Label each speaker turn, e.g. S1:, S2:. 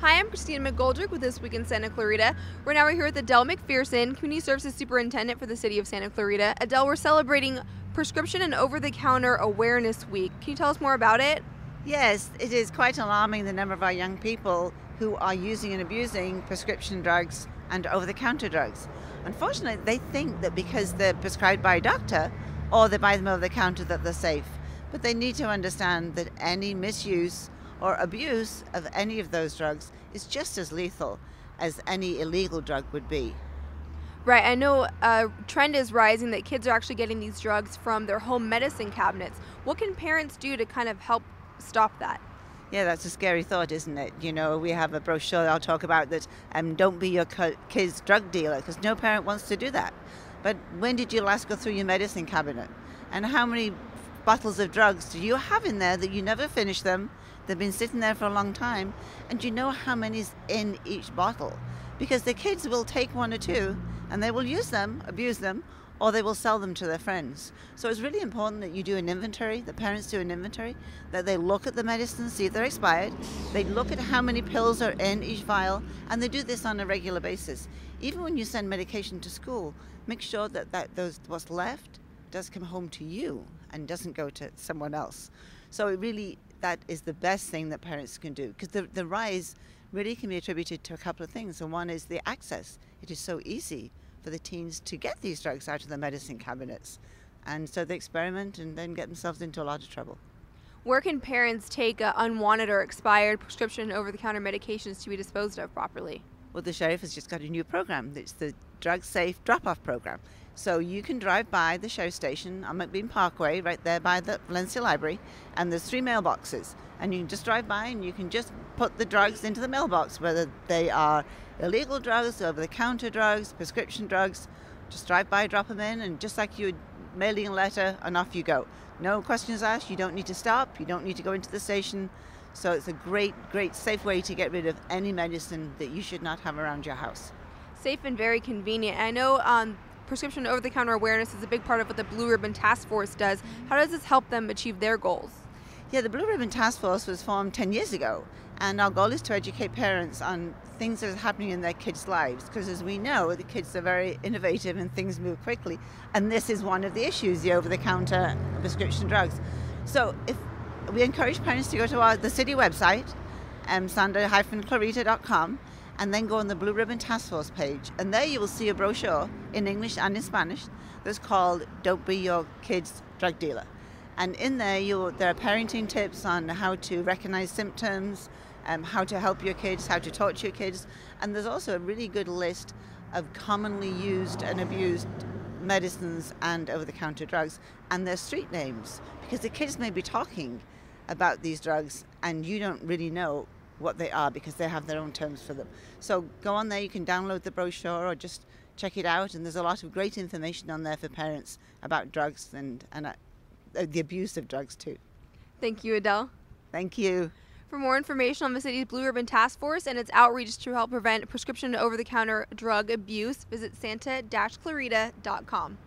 S1: Hi, I'm Christina McGoldrick with This Week in Santa Clarita. Right now we're here with Adele McPherson, Community Services Superintendent for the City of Santa Clarita. Adele, we're celebrating Prescription and Over-the-Counter Awareness Week. Can you tell us more about it?
S2: Yes, it is quite alarming the number of our young people who are using and abusing prescription drugs and over-the-counter drugs. Unfortunately, they think that because they're prescribed by a doctor or they buy them over the counter that they're safe. But they need to understand that any misuse or abuse of any of those drugs is just as lethal as any illegal drug would be.
S1: Right, I know a trend is rising that kids are actually getting these drugs from their home medicine cabinets. What can parents do to kind of help stop that?
S2: Yeah, that's a scary thought, isn't it? You know, we have a brochure I'll talk about that don't be your kid's drug dealer, because no parent wants to do that. But when did you last go through your medicine cabinet? And how many bottles of drugs do you have in there that you never finish them? They've been sitting there for a long time, and you know how many's in each bottle, because the kids will take one or two and they will use them, abuse them, or they will sell them to their friends. So it's really important that you do an inventory, the parents do an inventory, that they look at the medicines, see if they're expired, they look at how many pills are in each vial, and they do this on a regular basis. Even when you send medication to school, make sure that what's left does come home to you and doesn't go to someone else. So that is the best thing that parents can do, because the rise really can be attributed to a couple of things. And one is the access. It is so easy for the teens to get these drugs out of the medicine cabinets. And so they experiment and then get themselves into a lot of trouble.
S1: Where can parents take unwanted or expired prescription over-the-counter medications to be disposed of properly?
S2: Well, the sheriff has just got a new program. It's the Drug Safe Drop-Off Program. So you can drive by the sheriff station on McBean Parkway, right there by the Valencia Library, and there's 3 mailboxes. And you can just drive by and you can just put the drugs into the mailbox, whether they are illegal drugs, over-the-counter drugs, prescription drugs. Just drive by, drop them in, and just like you would mailing a letter, and off you go. No questions asked. You don't need to stop. You don't need to go into the station. So it's a great, safe way to get rid of any medicine that you should not have around your house.
S1: Safe and very convenient. I know prescription over-the-counter awareness is a big part of what the Blue Ribbon Task Force does. How does this help them achieve their goals?
S2: Yeah, the Blue Ribbon Task Force was formed 10 years ago, and our goal is to educate parents on things that are happening in their kids' lives, because as we know, the kids are very innovative and things move quickly, and this is one of the issues, the over-the-counter prescription drugs. So if we encourage parents to go to the city website, santa-clarita.com, and then go on the Blue Ribbon Task Force page. And there you will see a brochure in English and in Spanish that's called Don't Be Your Kid's Drug Dealer. And in there, there are parenting tips on how to recognize symptoms, how to help your kids, how to talk to your kids. And there's also a really good list of commonly used and abused medicines and over-the-counter drugs and their street names, because the kids may be talking about these drugs and you don't really know what they are because they have their own terms for them. So go on there, you can download the brochure or just check it out, and there's a lot of great information on there for parents about drugs and the abuse of drugs too.
S1: Thank you, Adele.
S2: Thank you.
S1: For more information on the city's Blue Ribbon Task Force and its outreach to help prevent prescription over-the-counter drug abuse, visit santa-clarita.com.